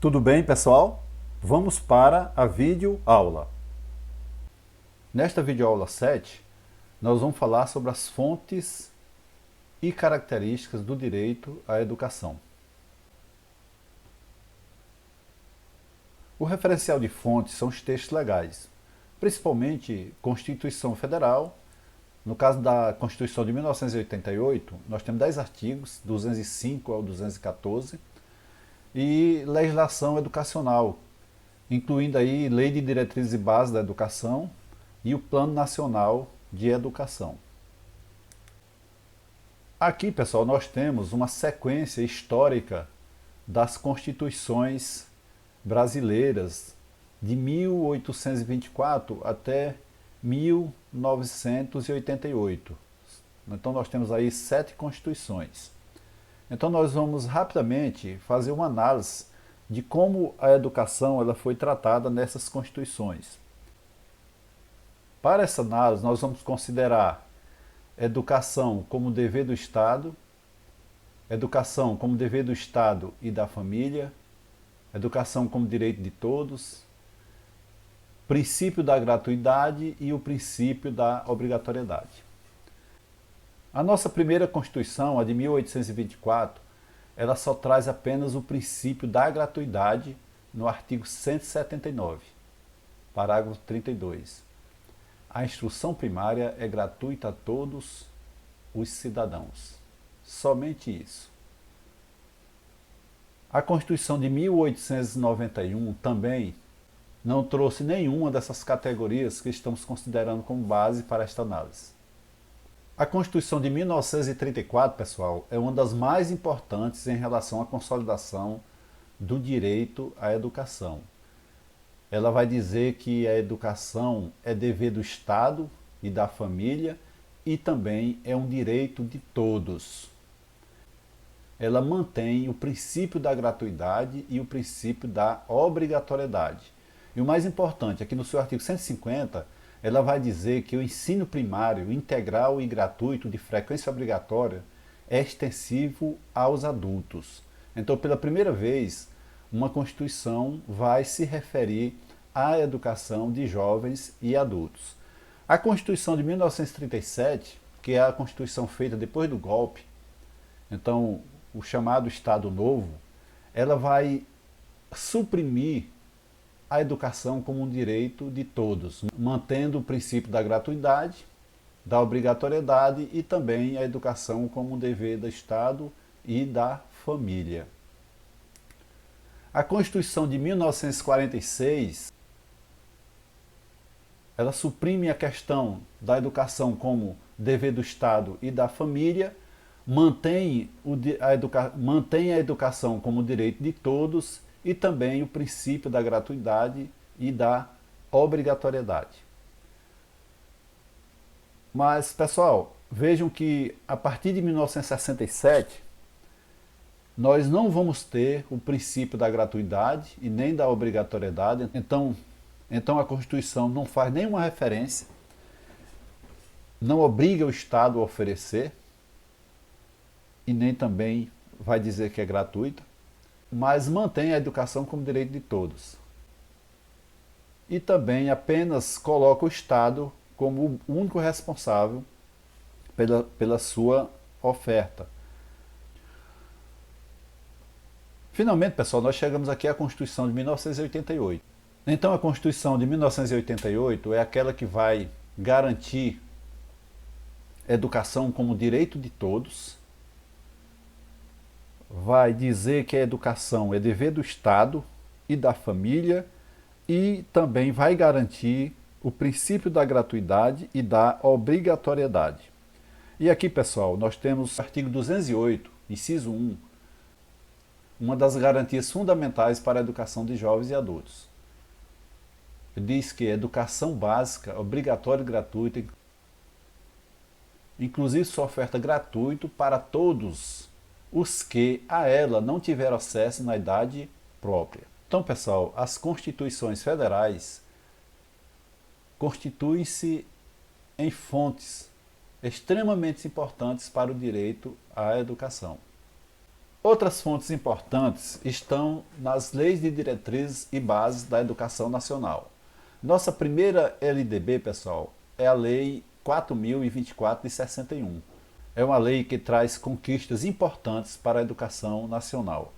Tudo bem, pessoal? Vamos para a videoaula. Nesta videoaula 7, nós vamos falar sobre as fontes e características do direito à educação. O referencial de fontes são os textos legais, principalmente Constituição Federal. No caso da Constituição de 1988, nós temos 10 artigos, 205 ao 214, e legislação educacional, incluindo aí Lei de Diretrizes e Bases da Educação e o Plano Nacional de Educação. Aqui, pessoal, nós temos uma sequência histórica das constituições brasileiras de 1824 até 1988. Então nós temos aí 7 constituições. Então nós vamos rapidamente fazer uma análise de como a educação ela foi tratada nessas constituições. Para essa análise nós vamos considerar educação como dever do Estado, educação como dever do Estado e da família, educação como direito de todos, princípio da gratuidade e o princípio da obrigatoriedade. A nossa primeira Constituição, a de 1824, ela só traz apenas o princípio da gratuidade no artigo 179, parágrafo 32. A instrução primária é gratuita a todos os cidadãos. Somente isso. A Constituição de 1891 também não trouxe nenhuma dessas categorias que estamos considerando como base para esta análise. A Constituição de 1934, pessoal, é uma das mais importantes em relação à consolidação do direito à educação. Ela vai dizer que a educação é dever do Estado e da família e também é um direito de todos. Ela mantém o princípio da gratuidade e o princípio da obrigatoriedade. E o mais importante, aqui no seu artigo 150, ela vai dizer que o ensino primário, integral e gratuito de frequência obrigatória é extensivo aos adultos. Então, pela primeira vez, uma Constituição vai se referir à educação de jovens e adultos. A Constituição de 1937, que é a Constituição feita depois do golpe, então o chamado Estado Novo, ela vai suprimir a educação como um direito de todos, mantendo o princípio da gratuidade, da obrigatoriedade e também a educação como um dever do Estado e da família. A Constituição de 1946, ela suprime a questão da educação como dever do Estado e da família, mantém a educação como direito de todos e também o princípio da gratuidade e da obrigatoriedade. Mas, pessoal, vejam que a partir de 1967, nós não vamos ter o princípio da gratuidade e nem da obrigatoriedade. Então a Constituição não faz nenhuma referência, não obriga o Estado a oferecer e nem também vai dizer que é gratuita, mas mantém a educação como direito de todos. E também apenas coloca o Estado como o único responsável pela sua oferta. Finalmente, pessoal, nós chegamos aqui à Constituição de 1988. Então, a Constituição de 1988 é aquela que vai garantir educação como direito de todos, vai dizer que a educação é dever do Estado e da família e também vai garantir o princípio da gratuidade e da obrigatoriedade. E aqui, pessoal, nós temos o artigo 208, inciso 1, uma das garantias fundamentais para a educação de jovens e adultos. Diz que a educação básica, obrigatória e gratuita, inclusive sua oferta gratuita para todos os que a ela não tiveram acesso na idade própria. Então, pessoal, as constituições federais constituem-se em fontes extremamente importantes para o direito à educação. Outras fontes importantes estão nas leis de diretrizes e bases da educação nacional. Nossa primeira LDB, pessoal, é a Lei 4.024 de 61. É uma lei que traz conquistas importantes para a educação nacional.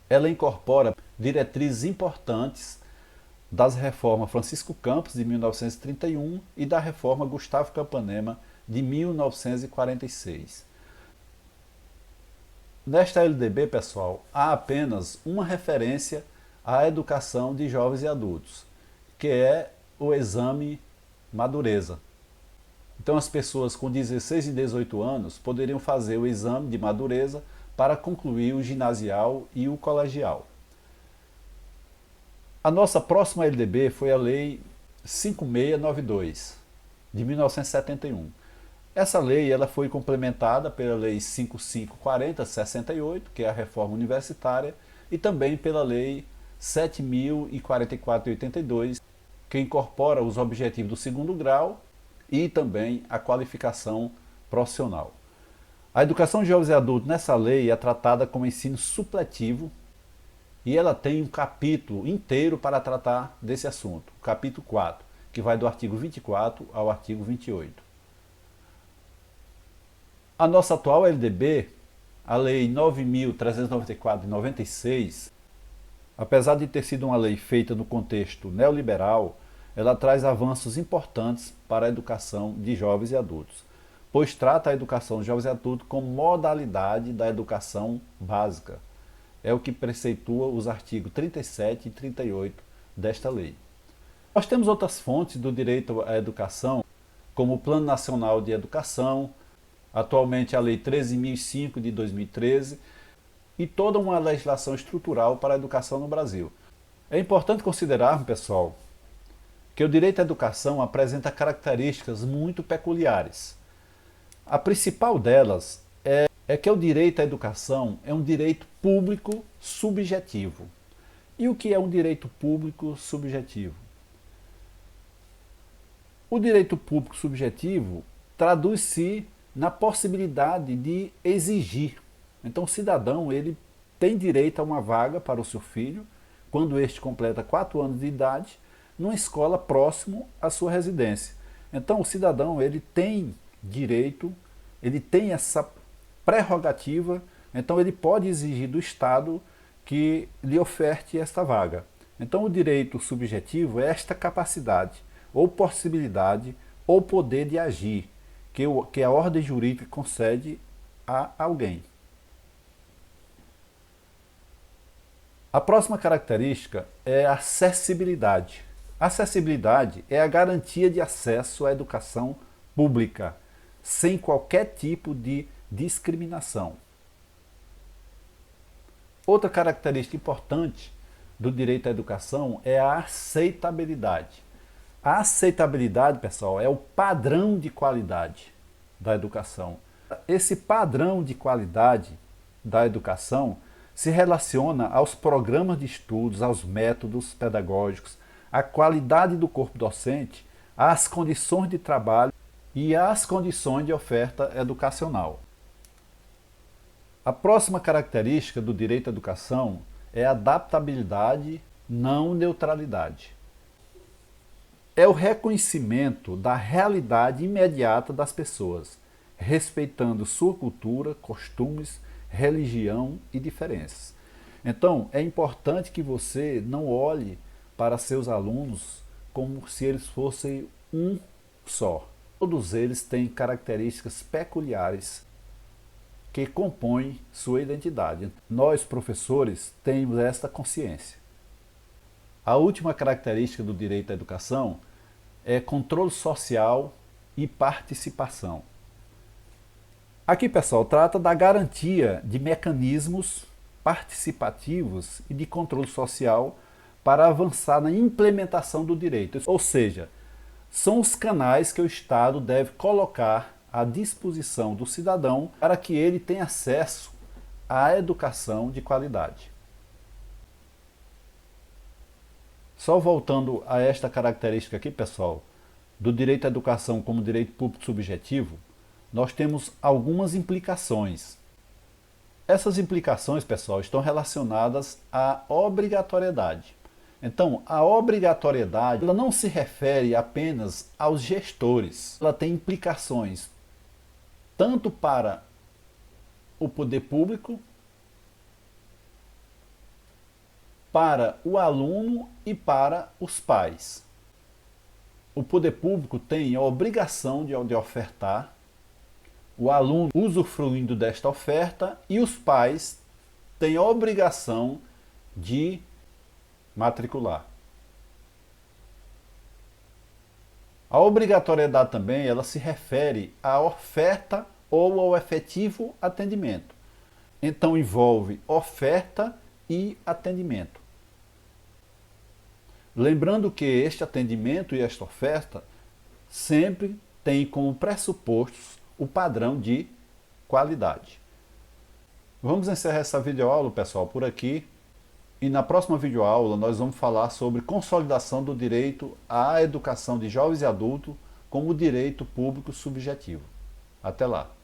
Ela incorpora diretrizes importantes das reformas Francisco Campos, de 1931, e da reforma Gustavo Campanema, de 1946. Nesta LDB, pessoal, há apenas uma referência à educação de jovens e adultos, que é o exame Madureza. Então as pessoas com 16 e 18 anos poderiam fazer o exame de madureza para concluir o ginasial e o colegial. A nossa próxima LDB foi a Lei 5692, de 1971. Essa lei ela foi complementada pela Lei 5540 de 68, que é a reforma universitária, e também pela Lei 7044 de 82, que incorpora os objetivos do segundo grau e também a qualificação profissional. A educação de jovens e adultos nessa lei é tratada como ensino supletivo e ela tem um capítulo inteiro para tratar desse assunto, o capítulo 4, que vai do artigo 24 ao artigo 28. A nossa atual LDB, a Lei 9.394 de 96, apesar de ter sido uma lei feita no contexto neoliberal, ela traz avanços importantes para a educação de jovens e adultos, pois trata a educação de jovens e adultos como modalidade da educação básica. É o que preceitua os artigos 37 e 38 desta lei. Nós temos outras fontes do direito à educação, como o Plano Nacional de Educação, atualmente a Lei 13.005 de 2013, e toda uma legislação estrutural para a educação no Brasil. É importante considerar, pessoal, que o direito à educação apresenta características muito peculiares. A principal delas é que o direito à educação é um direito público subjetivo. E o que é um direito público subjetivo? O direito público subjetivo traduz-se na possibilidade de exigir. Então o cidadão ele tem direito a uma vaga para o seu filho, quando este completa 4 anos de idade, numa escola próximo à sua residência. Então o cidadão ele tem direito, ele tem essa prerrogativa, então ele pode exigir do Estado que lhe oferte esta vaga. Então o direito subjetivo é esta capacidade, ou possibilidade, ou poder de agir, que a ordem jurídica concede a alguém. A próxima característica é a acessibilidade. A acessibilidade é a garantia de acesso à educação pública, sem qualquer tipo de discriminação. Outra característica importante do direito à educação é a aceitabilidade. A aceitabilidade, pessoal, é o padrão de qualidade da educação. Esse padrão de qualidade da educação se relaciona aos programas de estudos, aos métodos pedagógicos, à qualidade do corpo docente, às condições de trabalho e às condições de oferta educacional. A próxima característica do direito à educação é a adaptabilidade, não neutralidade. É o reconhecimento da realidade imediata das pessoas, respeitando sua cultura, costumes, religião e diferenças. Então, é importante que você não olhe para seus alunos como se eles fossem um só. Todos eles têm características peculiares que compõem sua identidade. Nós, professores, temos esta consciência. A última característica do direito à educação é controle social e participação. Aqui, pessoal, trata da garantia de mecanismos participativos e de controle social para avançar na implementação do direito. Ou seja, são os canais que o Estado deve colocar à disposição do cidadão para que ele tenha acesso à educação de qualidade. Só voltando a esta característica aqui, pessoal, do direito à educação como direito público subjetivo, nós temos algumas implicações. Essas implicações, pessoal, estão relacionadas à obrigatoriedade. Então, a obrigatoriedade ela não se refere apenas aos gestores. Ela tem implicações tanto para o poder público, para o aluno e para os pais. O poder público tem a obrigação de ofertar, o aluno usufruindo desta oferta e os pais têm a obrigação de matricular. A obrigatoriedade também ela se refere à oferta ou ao efetivo atendimento. Então envolve oferta e atendimento. Lembrando que este atendimento e esta oferta sempre tem como pressupostos o padrão de qualidade. Vamos encerrar essa videoaula, pessoal, por aqui. E na próxima videoaula nós vamos falar sobre consolidação do direito à educação de jovens e adultos como direito público subjetivo. Até lá!